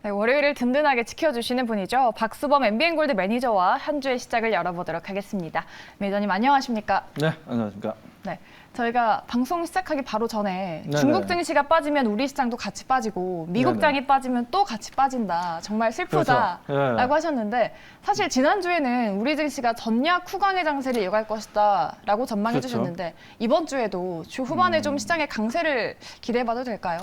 네, 월요일을 든든하게 지켜주시는 분이죠. 박수범 MBN골드 매니저와 한 주의 시작을 열어보도록 하겠습니다. 매니저님 안녕하십니까? 네, 안녕하십니까. 네, 저희가 방송 시작하기 바로 전에 네네. 중국 증시가 빠지면 우리 시장도 같이 빠지고 미국 네네. 장이 빠지면 또 같이 빠진다. 정말 슬프다라고 그렇죠. 예. 하셨는데 사실 지난주에는 우리 증시가 전략 후강의 장세를 이어갈 것이다라고 전망해 그렇죠. 주셨는데 이번 주에도 주 후반에 좀 시장의 강세를 기대해봐도 될까요?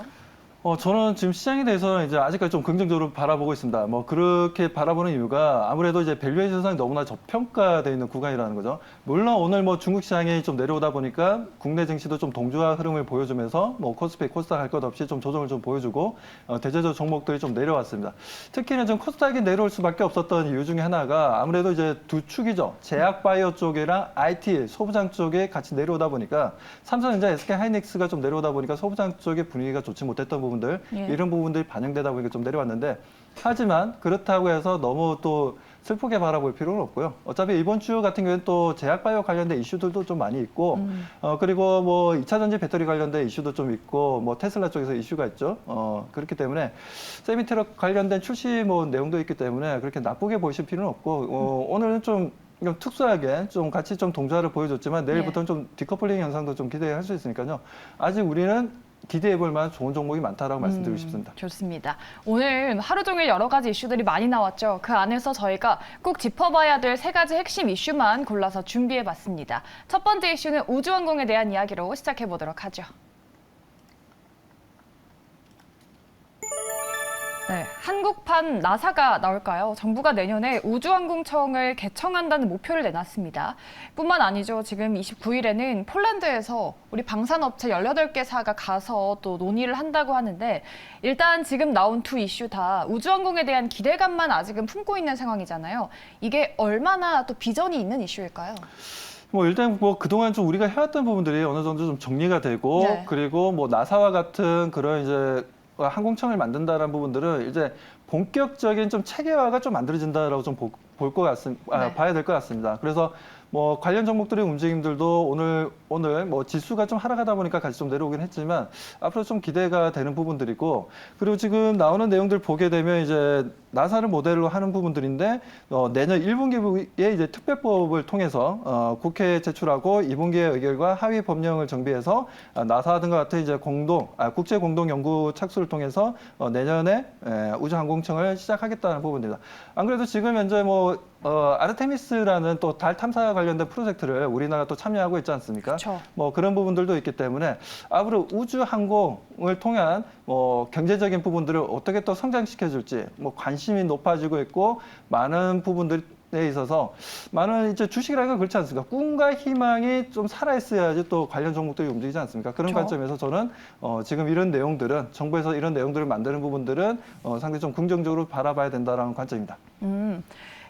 저는 지금 시장에 대해서 이제 아직까지 좀 긍정적으로 바라보고 있습니다. 뭐 그렇게 바라보는 이유가 아무래도 이제 밸류에이션상이 너무나 저평가되어 있는 구간이라는 거죠. 물론 오늘 뭐 중국 시장이 좀 내려오다 보니까 국내 증시도 좀 동조화 흐름을 보여주면서 뭐 코스피, 코스닥 할 것 없이 좀 조정을 좀 보여주고 대체적 종목들이 좀 내려왔습니다. 특히는 좀 코스닥이 내려올 수밖에 없었던 이유 중에 하나가 아무래도 이제 두 축이죠. 제약 바이오 쪽이랑 IT 소부장 쪽에 같이 내려오다 보니까 삼성전자, SK 하이닉스가 좀 내려오다 보니까 소부장 쪽의 분위기가 좋지 못했던 부분들 예. 이런 부분들이 반영되다 보니까 좀 내려왔는데 하지만 그렇다고 해서 너무 또 슬프게 바라볼 필요는 없고요. 어차피 이번 주 같은 경우에는 또 제약바이오 관련된 이슈들도 좀 많이 있고 그리고 뭐 2차 전지 배터리 관련된 이슈도 좀 있고 뭐 테슬라 쪽에서 이슈가 있죠. 그렇기 때문에 세미트럭 관련된 출시 뭐 내용도 있기 때문에 그렇게 나쁘게 보실 필요는 없고 오늘은 좀 특수하게 좀 같이 좀 동조화를 보여줬지만 내일부터는 좀 디커플링 현상도 좀 기대할 수 있으니까요. 아직 우리는 기대해 볼 만한 좋은 종목이 많다라고 말씀드리고 싶습니다. 좋습니다. 오늘 하루 종일 여러 가지 이슈들이 많이 나왔죠. 그 안에서 저희가 꼭 짚어봐야 될 세 가지 핵심 이슈만 골라서 준비해봤습니다. 첫 번째 이슈는 우주항공에 대한 이야기로 시작해보도록 하죠. 네, 한국판 나사가 나올까요? 정부가 내년에 우주항공청을 개청한다는 목표를 내놨습니다. 뿐만 아니죠. 지금 29일에는 폴란드에서 우리 방산업체 18개사가 가서 또 논의를 한다고 하는데 일단 지금 나온 두 이슈 다 우주항공에 대한 기대감만 아직은 품고 있는 상황이잖아요. 이게 얼마나 또 비전이 있는 이슈일까요? 뭐 일단 뭐 그동안 좀 우리가 해왔던 부분들이 어느 정도 좀 정리가 되고 네. 그리고 뭐 나사와 같은 그런 이제 항공청을 만든다라는 부분들은 이제 본격적인 좀 체계화가 좀 만들어진다라고 좀 볼 것 같습니다. 네. 봐야 될 것 같습니다. 그래서 뭐 관련 종목들의 움직임들도 오늘 뭐 지수가 좀 하락하다 보니까 같이 좀 내려오긴 했지만 앞으로 좀 기대가 되는 부분들이고 그리고 지금 나오는 내용들 보게 되면 이제 나사를 모델로 하는 부분들인데 내년 1분기에 이제 특별법을 통해서 국회에 제출하고 2분기에 의결과 하위 법령을 정비해서 나사 등과 같은 이제 국제 공동 연구 착수를 통해서 내년에 우주항공청을 시작하겠다는 부분입니다. 안 그래도 지금 현재 뭐 아르테미스라는 또 달 탐사 관련된 프로젝트를 우리나라 또 참여하고 있지 않습니까? 그렇죠. 뭐 그런 부분들도 있기 때문에 앞으로 우주 항공을 통한 뭐 경제적인 부분들을 어떻게 또 성장시켜 줄지 뭐 관심이 높아지고 있고 많은 부분들에 있어서 많은 이제 주식이라는 건 그렇지 않습니까? 꿈과 희망이 좀 살아있어야지 또 관련 종목들이 움직이지 않습니까? 그런 그렇죠. 관점에서 저는 지금 이런 내용들은 정부에서 이런 내용들을 만드는 부분들은 상당히 좀 긍정적으로 바라봐야 된다는 관점입니다.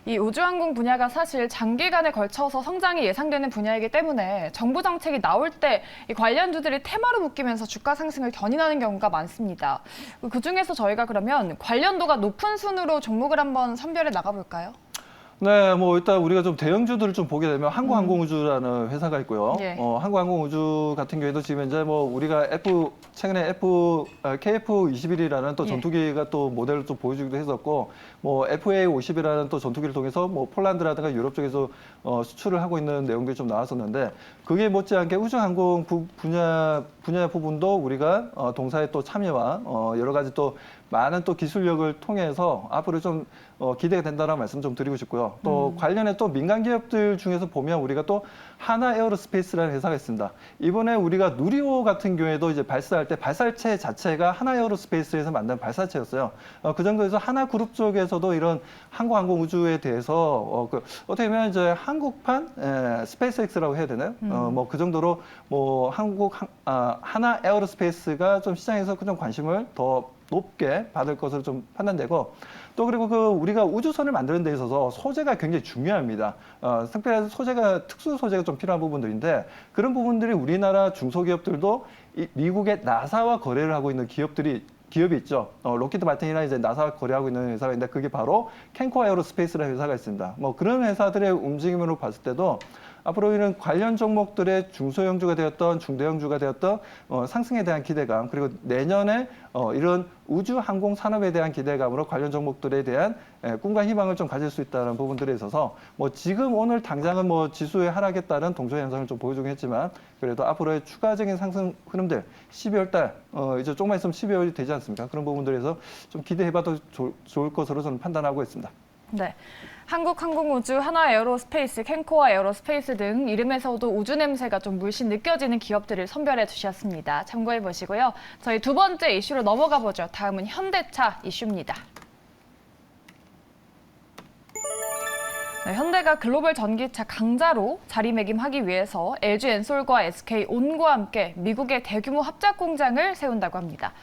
이 우주항공 분야가 사실 장기간에 걸쳐서 성장이 예상되는 분야이기 때문에 정부 정책이 나올 때 이 관련주들이 테마로 묶이면서 주가 상승을 견인하는 경우가 많습니다. 그중에서 저희가 그러면 관련도가 높은 순으로 종목을 한번 선별해 나가볼까요? 네, 뭐 일단 우리가 좀 대형주들을 좀 보게 되면 한국항공우주라는 회사가 있고요. 예. 한국항공우주 같은 경우에도 지금 현재 뭐 우리가 최근에 KF-21이라는 또 예. 전투기가 또 모델을 좀 보여주기도 했었고, 뭐 FA-50이라는 또 전투기를 통해서 뭐 폴란드라든가 유럽 쪽에서 수출을 하고 있는 내용들이 좀 나왔었는데, 그게 못지않게 우주항공 분야 부분도 우리가 동사의 또 참여와 여러 가지 또 많은 또 기술력을 통해서 앞으로 좀 기대가 된다는 말씀 좀 드리고 싶고요. 또 관련해 또 민간 기업들 중에서 보면 우리가 또 하나 에어로스페이스라는 회사가 있습니다. 이번에 우리가 누리호 같은 경우에도 이제 발사할 때 발사체 자체가 하나 에어로스페이스에서 만든 발사체였어요. 그 정도에서 하나 그룹 쪽에서도 이런 항공 우주에 대해서 어떻게 보면 이제 한국판 스페이스X라고 해야 되나요? 뭐 그 정도로 뭐 하나 에어로스페이스가 좀 시장에서 좀 관심을 더 높게 받을 것으로 좀 판단되고 또 그리고 우리가 우주선을 만드는 데 있어서 소재가 굉장히 중요합니다. 특별히 특수 소재가 좀 필요한 부분들인데 그런 부분들이 우리나라 중소기업들도 미국의 나사와 거래를 하고 있는 기업이 있죠. 로키드 마틴이나 이제 나사와 거래하고 있는 회사가 있는데 그게 바로 캔코 에어로스페이스라는 회사가 있습니다. 뭐 그런 회사들의 움직임으로 봤을 때도 앞으로 이런 관련 종목들의 중소형주가 되었던 중대형주가 되었던 상승에 대한 기대감 그리고 내년에 이런 우주 항공 산업에 대한 기대감으로 관련 종목들에 대한 꿈과 희망을 좀 가질 수 있다는 부분들에 있어서 뭐 지금 오늘 당장은 뭐 지수의 하락에 따른 동조 현상을 좀 보여주긴 했지만 그래도 앞으로의 추가적인 상승 흐름들 12월 달 이제 조금만 있으면 12월이 되지 않습니까? 그런 부분들에서 좀 기대해봐도 좋을 것으로 저는 판단하고 있습니다. 네. 한국항공우주, 하나에어로스페이스, 캔코아 에어로스페이스 등 이름에서도 우주 냄새가 좀 물씬 느껴지는 기업들을 선별해 주셨습니다. 참고해 보시고요. 저희 두 번째 이슈로 넘어가 보죠. 다음은 현대차 이슈입니다. 네, 현대가 글로벌 전기차 강자로 자리매김하기 위해서 LG 엔솔과 SK온과 함께 미국의 대규모 합작 공장을 세운다고 합니다.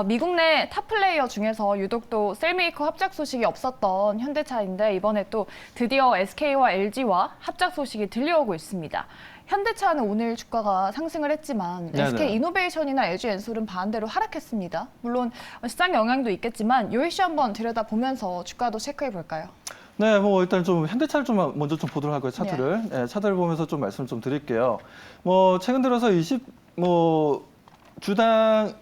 미국 내 탑플레이어 중에서 유독 또 셀메이커 합작 소식이 없었던 현대차인데 이번에 또 드디어 SK와 LG와 합작 소식이 들려오고 있습니다. 현대차는 오늘 주가가 상승을 했지만 네네. SK이노베이션이나 LG 엔솔은 반대로 하락했습니다. 물론 시장 영향도 있겠지만 이 이슈 한번 들여다보면서 주가도 체크해 볼까요? 네, 뭐 일단 좀 현대차를 좀 먼저 좀 보도록 할까요, 차트를. 네, 차트를 보면서 좀 말씀 좀 드릴게요. 뭐 최근 들어서 주당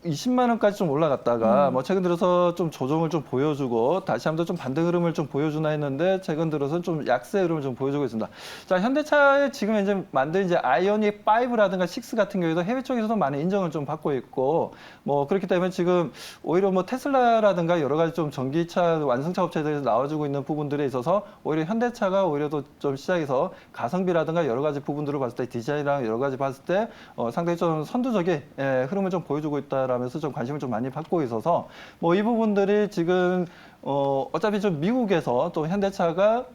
20만 원까지 좀 올라갔다가 뭐 최근 들어서 좀 조정을 좀 보여주고 다시 한번 좀 반등 흐름을 좀 보여주나 했는데 최근 들어서는 좀 약세 흐름을 좀 보여주고 있습니다. 자, 현대차에 지금 이제 만든 이제 아이오닉 5라든가 6 같은 경우에도 해외 쪽에서도 많이 인정을 좀 받고 있고 뭐 그렇기 때문에 지금 오히려 뭐 테슬라라든가 여러 가지 좀 전기차 완성차 업체들에서 나와주고 있는 부분들에 있어서 오히려 현대차가 오히려 더 좀 시장에서 가성비라든가 여러 가지 부분들을 봤을 때 디자인이랑 여러 가지 봤을 때 상당히 좀 선두적인 흐름을 좀 보여주고 있다. 하면서 좀 관심을 좀 많이 받고 있어서 뭐 이 부분들이 지금 어차피 좀 미국에서 또 현대차가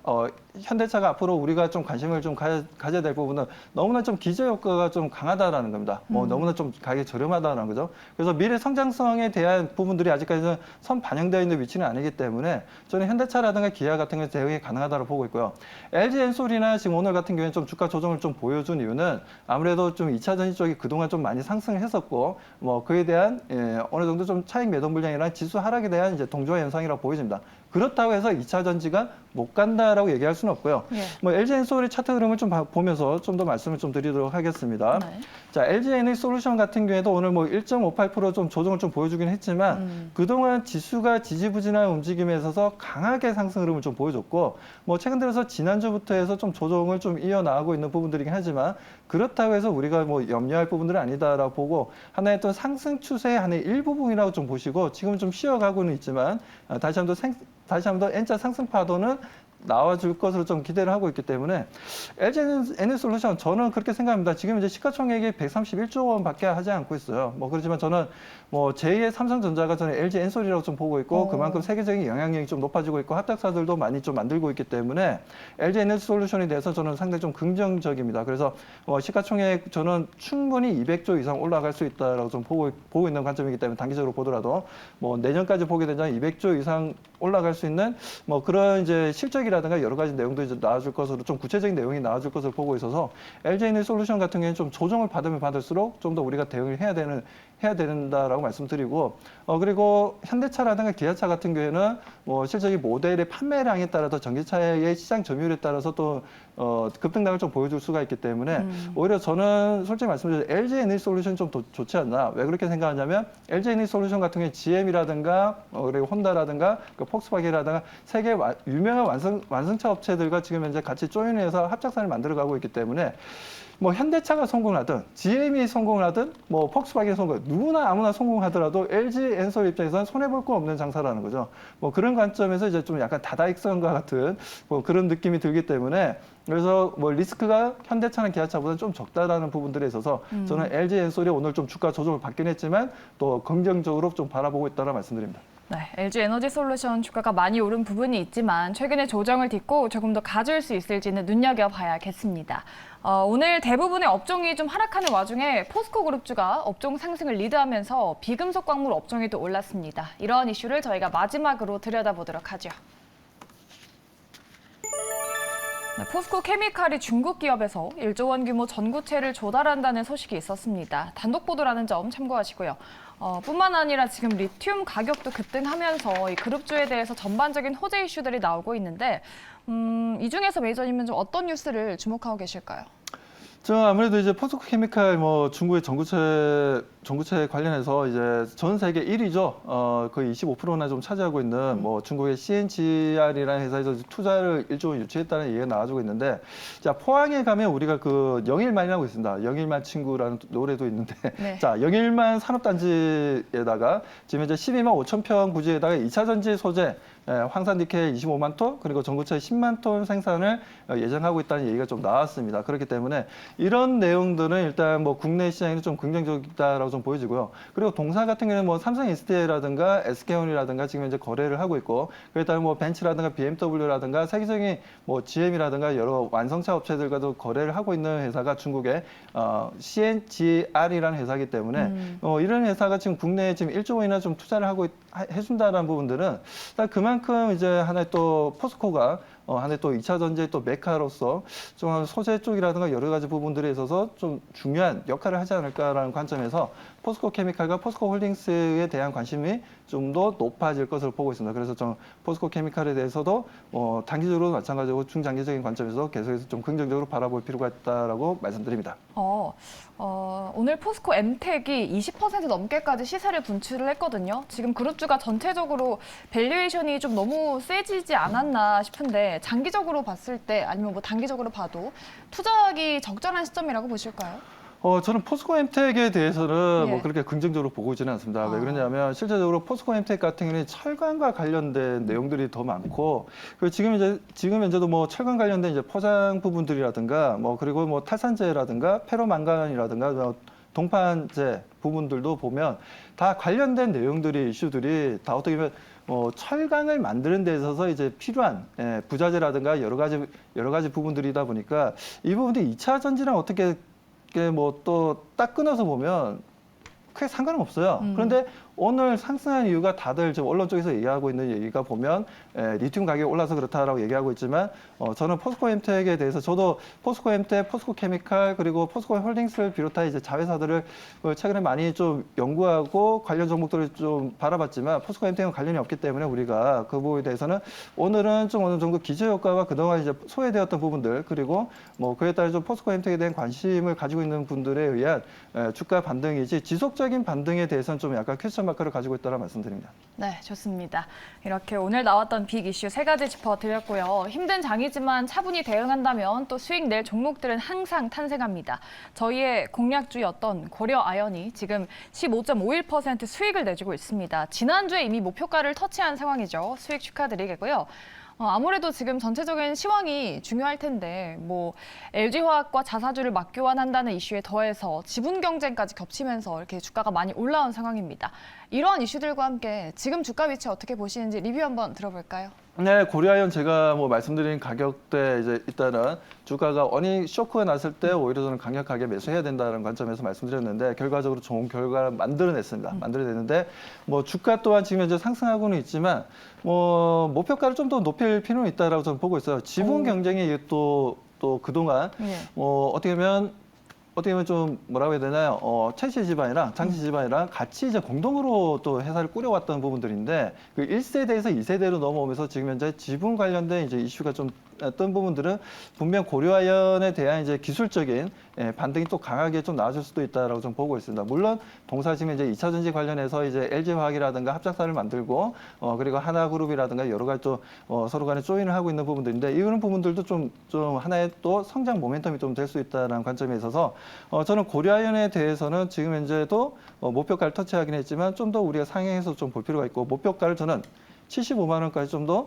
앞으로 우리가 좀 관심을 좀 가져야 될 부분은 너무나 좀 기저 효과가 좀 강하다라는 겁니다. 뭐 너무나 좀 가격이 저렴하다는 거죠. 그래서 미래 성장성에 대한 부분들이 아직까지는 선 반영되어 있는 위치는 아니기 때문에 저는 현대차라든가 기아 같은 게 대응이 가능하다고 보고 있고요. LG 엔솔이나 지금 오늘 같은 경우에는 좀 주가 조정을 좀 보여준 이유는 아무래도 좀 2차 전지 쪽이 그동안 좀 많이 상승을 했었고 뭐 그에 대한 어느 정도 좀 차익 매도 물량이나 지수 하락에 대한 이제 동조 현상이라고 보여집니다. 그렇다고 해서 2차 전지가 못 간다라고 얘기할 수는 없고요. 예. 뭐 LG 엔솔의 차트 흐름을 좀 보면서 좀 더 말씀을 좀 드리도록 하겠습니다. 네. 자, LG 에너지솔루션 같은 경우에도 오늘 뭐 1.58% 좀 조정을 좀 보여주긴 했지만 그동안 지수가 지지부진한 움직임에 있어서 강하게 상승 흐름을 좀 보여줬고 뭐 최근 들어서 지난주부터 해서 좀 조정을 좀 이어나가고 있는 부분들이긴 하지만 그렇다고 해서 우리가 뭐 염려할 부분들은 아니다라고 보고 하나의 또 상승 추세의 하나의 일부분이라고 좀 보시고 지금은 좀 쉬어가고는 있지만 다시 한번 N자 상승 파도는 나와줄 것으로 좀 기대를 하고 있기 때문에 LG 에너지솔루션 저는 그렇게 생각합니다. 지금 이제 시가총액이 131조 원밖에 하지 않고 있어요. 뭐 그렇지만 저는 뭐 제2의 삼성전자가 저는 LG 엔솔이라고 좀 보고 있고 그만큼 세계적인 영향력이 좀 높아지고 있고 합작사들도 많이 좀 만들고 있기 때문에 LG 에너지솔루션에 대해서 저는 상당히 좀 긍정적입니다. 그래서 시가총액 저는 충분히 200조 이상 올라갈 수 있다라고 좀 보고 있는 관점이기 때문에 단기적으로 보더라도 뭐 내년까지 보게 되면 200조 이상 올라갈 수 있는 뭐 그런 이제 실적이라든가 여러 가지 내용도 이제 나와줄 것으로 좀 구체적인 내용이 나와줄 것으로 보고 있어서 LG 에너지솔루션 같은 경우에는 좀 조정을 받으면 받을수록 좀 더 우리가 대응을 해야 된다라고 말씀드리고 그리고 현대차라든가 기아차 같은 경우에는 뭐 실적이 모델의 판매량에 따라서 전기차의 시장 점유율에 따라서 또 급등락을 좀 보여줄 수가 있기 때문에 오히려 저는 솔직히 말씀드리면 LG 에너지솔루션이 좀 좋지 않나. 왜 그렇게 생각하냐면 LG 에너지솔루션 같은 경우에 GM이라든가 그리고 혼다라든가 폭스바겐이라든가 세계 유명한 완성차 업체들과 지금 현재 같이 조인해서 합작사를 만들어가고 있기 때문에 뭐 현대차가 성공하든 GM이 성공하든 뭐 폭스바겐이 누구나 아무나 성공하더라도 LG 엔솔 입장에서는 손해볼 거 없는 장사라는 거죠. 뭐 그런 관점에서 이제 좀 약간 다다익선과 같은 뭐 그런 느낌이 들기 때문에 그래서 뭐 리스크가 현대차나 기아차보다는 좀 적다라는 부분들에 있어서 저는 LG 엔솔이 오늘 좀 주가 조정을 받긴 했지만 또 긍정적으로 좀 바라보고 있다고 말씀드립니다. 네, LG 에너지솔루션 주가가 많이 오른 부분이 있지만 최근에 조정을 딛고 조금 더 가줄 수 있을지는 눈여겨봐야겠습니다. 오늘 대부분의 업종이 좀 하락하는 와중에 포스코그룹주가 업종 상승을 리드하면서 비금속 광물 업종에도 올랐습니다. 이러한 이슈를 저희가 마지막으로 들여다보도록 하죠. 네, 포스코 케미칼이 중국 기업에서 1조 원 규모 전구체를 조달한다는 소식이 있었습니다. 단독 보도라는 점 참고하시고요. 뿐만 아니라 지금 리튬 가격도 급등하면서 이 그룹주에 대해서 전반적인 호재 이슈들이 나오고 있는데 이 중에서 메이저님은 좀 어떤 뉴스를 주목하고 계실까요? 저 아무래도 이제 포스코 케미칼 뭐 중국의 전구체 관련해서 이제 전 세계 1위죠. 거의 25%나 좀 차지하고 있는 뭐 중국의 CNGR이라는 회사에서 투자를 1조 원 유치했다는 얘기가 나와주고 있는데, 자 포항에 가면 우리가 그 영일만이라고 있습니다. 영일만 친구라는 노래도 있는데, 네. 자 영일만 산업단지에다가 지금 이제 12만 5천 평 부지에다가 2차 전지 소재 황산 니켈 25만 톤 그리고 전구체 10만 톤 생산을 예정하고 있다는 얘기가 좀 나왔습니다. 그렇기 때문에 이런 내용들은 일단 뭐 국내 시장에는 좀 긍정적이다라고 좀 보여지고요. 그리고 동사 같은 경우는 뭐 삼성 SDI라든가 SK온이라든가 지금 이제 거래를 하고 있고, 그다음에 뭐 벤츠라든가 BMW라든가 세계적인 뭐 GM이라든가 여러 완성차 업체들과도 거래를 하고 있는 회사가 중국의 CNGR이라는 회사이기 때문에 이런 회사가 지금 국내에 지금 1조 원이나 좀 투자를 해준다는 부분들은 그만큼 이제 하나의 또 포스코가 하나의 또 2차 전지의 또 메카로서 좀 소재 쪽이라든가 여러 가지 부분들에 있어서 좀 중요한 역할을 하지 않을까라는 관점에서 포스코 케미칼과 포스코 홀딩스에 대한 관심이 좀 더 높아질 것으로 보고 있습니다. 그래서 좀 포스코 케미칼에 대해서도 단기적으로 마찬가지고 중장기적인 관점에서 계속해서 좀 긍정적으로 바라볼 필요가 있다라고 말씀드립니다. 오늘 포스코 엠텍이 20% 넘게까지 시세를 분출을 했거든요. 지금 그룹주가 전체적으로 밸류에이션이 좀 너무 세지지 않았나 싶은데 장기적으로 봤을 때 아니면 뭐 단기적으로 봐도 투자하기 적절한 시점이라고 보실까요? 저는 포스코 엠텍에 대해서는 예. 뭐 그렇게 긍정적으로 보고 있지는 않습니다. 왜 그러냐면 실제적으로 포스코 엠텍 같은 경우는 철강과 관련된 내용들이 더 많고, 그리고 지금 현재도 뭐 철강 관련된 이제 포장 부분들이라든가 뭐 그리고 뭐 탈산재라든가 페로망간이라든가 뭐 동판재 부분들도 보면 다 관련된 내용들이 이슈들이 다 어떻게 보면 철강을 만드는 데 있어서 이제 필요한 부자재라든가 여러 가지 부분들이다 보니까 이 부분들이 2차 전지랑 어떻게 뭐 또 딱 끊어서 보면 크게 상관은 없어요. 그런데 오늘 상승한 이유가 다들 지금 언론 쪽에서 얘기하고 있는 얘기가 보면 리튬 가격이 올라서 그렇다라고 얘기하고 있지만 저는 포스코 엠텍에 대해서 저도 포스코 엠텍, 포스코 케미칼 그리고 포스코 홀딩스를 비롯한 이제 자회사들을 최근에 많이 좀 연구하고 관련 종목들을 좀 바라봤지만 포스코 엠텍은 관련이 없기 때문에 우리가 그 부분에 대해서는 오늘은 좀 어느 정도 기저효과가 그동안 이제 소외되었던 부분들 그리고 뭐 그에 따라 좀 포스코 엠텍에 대한 관심을 가지고 있는 분들에 의한 주가 반등이지 지속적인 반등에 대해서는 좀 약간 퀘스천 마크를 가지고 있다라 말씀드립니다. 네, 좋습니다. 이렇게 오늘 나왔던 빅 이슈 3가지 짚어드렸고요. 힘든 장이지만 차분히 대응한다면 또 수익 낼 종목들은 항상 탄생합니다. 저희의 공략주였던 고려아연이 지금 15.51% 수익을 내주고 있습니다. 지난주에 이미 목표가를 터치한 상황이죠. 수익 축하드리겠고요. 아무래도 지금 전체적인 시황이 중요할 텐데 뭐 LG화학과 자사주를 맞교환한다는 이슈에 더해서 지분 경쟁까지 겹치면서 이렇게 주가가 많이 올라온 상황입니다. 이러한 이슈들과 함께 지금 주가 위치 어떻게 보시는지 리뷰 한번 들어볼까요? 네, 고려아연 제가 뭐 말씀드린 가격대 이제 일단은 주가가 어닝 쇼크가 났을 때 오히려 저는 강력하게 매수해야 된다는 관점에서 말씀드렸는데 결과적으로 좋은 결과를 만들어냈습니다. 만들어냈는데 뭐 주가 또한 지금 현재 상승하고는 있지만 뭐 목표가를 좀 더 높일 필요는 있다라고 저는 보고 있어요. 지분 경쟁이 또 그동안 어떻게 보면 좀 뭐라고 해야 되나요? 최씨 집안이랑 장씨 집안이랑 같이 이제 공동으로 또 회사를 꾸려왔던 부분들인데 그 1세대에서 2세대로 넘어오면서 지금 현재 지분 관련된 이제 이슈가 좀 뜬 부분들은 분명 고려아연에 대한 이제 기술적인 반등이 또 강하게 좀 나아질 수도 있다라고 좀 보고 있습니다. 물론 동사 지금 이제 2차 전지 관련해서 이제 LG화학이라든가 합작사를 만들고 그리고 하나그룹이라든가 여러 가지 또 서로 간에 조인을 하고 있는 부분들인데 이런 부분들도 좀 하나의 또 성장 모멘텀이 좀 될 수 있다는 관점에 있어서 저는 고려아연에 대해서는 지금 현재도 목표가를 터치하긴 했지만 좀 더 우리가 상향해서 좀 볼 필요가 있고 목표가를 저는 75만 원까지 좀 더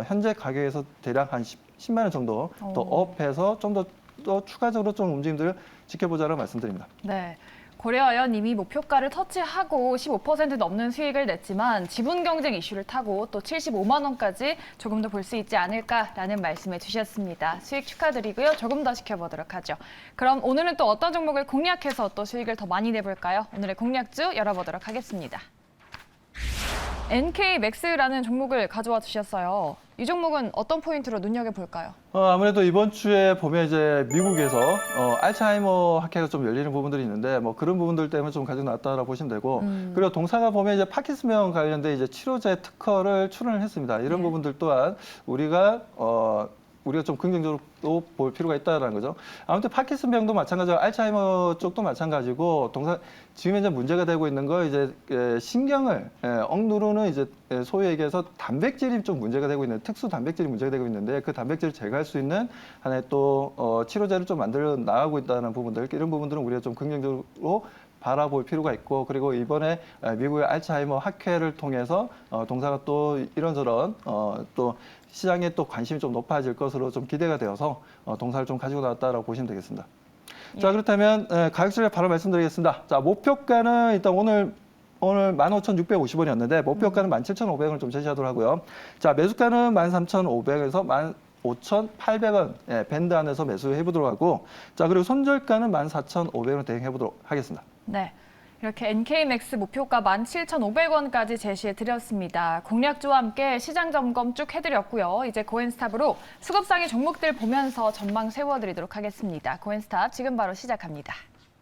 현재 가격에서 대략 한 10만 원 정도 더 업해서 좀 더 추가적으로 좀 움직임들을 지켜보자고 말씀드립니다. 네. 고려아연 이미 목표가를 터치하고 15% 넘는 수익을 냈지만 지분 경쟁 이슈를 타고 또 75만 원까지 조금 더 볼 수 있지 않을까라는 말씀해 주셨습니다. 수익 축하드리고요. 조금 더 지켜보도록 하죠. 그럼 오늘은 또 어떤 종목을 공략해서 또 수익을 더 많이 내볼까요? 오늘의 공략주 열어보도록 하겠습니다. NK맥스라는 종목을 가져와 주셨어요. 이 종목은 어떤 포인트로 눈여겨볼까요? 아무래도 이번 주에 보면 이제 미국에서 알츠하이머 학회가 좀 열리는 부분들이 있는데 뭐 그런 부분들 때문에 좀 가지고 나왔다라고 보시면 되고 그리고 동사가 보면 이제 파킨슨병 관련된 이제 치료제 특허를 출원을 했습니다. 이런 네. 부분들 또한 우리가 좀 긍정적으로 볼 필요가 있다라는 거죠. 아무튼 파킨슨병도 마찬가지고 알츠하이머 쪽도 마찬가지고 지금 현재 문제가 되고 있는 거 이제 신경을 억누르는 이제 소위 얘기해서 단백질이 좀 문제가 되고 있는 특수 단백질이 문제가 되고 있는데 그 단백질을 제거할 수 있는 하나의 또 치료제를 좀 만들어 나가고 있다는 부분들 이런 부분들은 우리가 좀 긍정적으로 바라볼 필요가 있고 그리고 이번에 미국의 알츠하이머 학회를 통해서 동사가 또 이런저런 또 시장에 또 관심이 좀 높아질 것으로 좀 기대가 되어서 동사를 좀 가지고 나왔다라고 보시면 되겠습니다. 자, 그렇다면 가격수를 바로 말씀드리겠습니다. 자, 목표가는 일단 오늘 15,650원이었는데 목표가는 17,500원을 좀 제시하도록 하고요. 자, 매수가는 13,500원에서 15,800원 밴드 안에서 매수해 보도록 하고 자, 그리고 손절가는 14,500원 대행해 보도록 하겠습니다. 네. 이렇게 NK맥스 목표가 17,500원까지 제시해 드렸습니다. 공략주와 함께 시장 점검 쭉 해드렸고요. 이제 고엔스탑으로 수급상의 종목들 보면서 전망 세워드리도록 하겠습니다. 고엔스탑 지금 바로 시작합니다.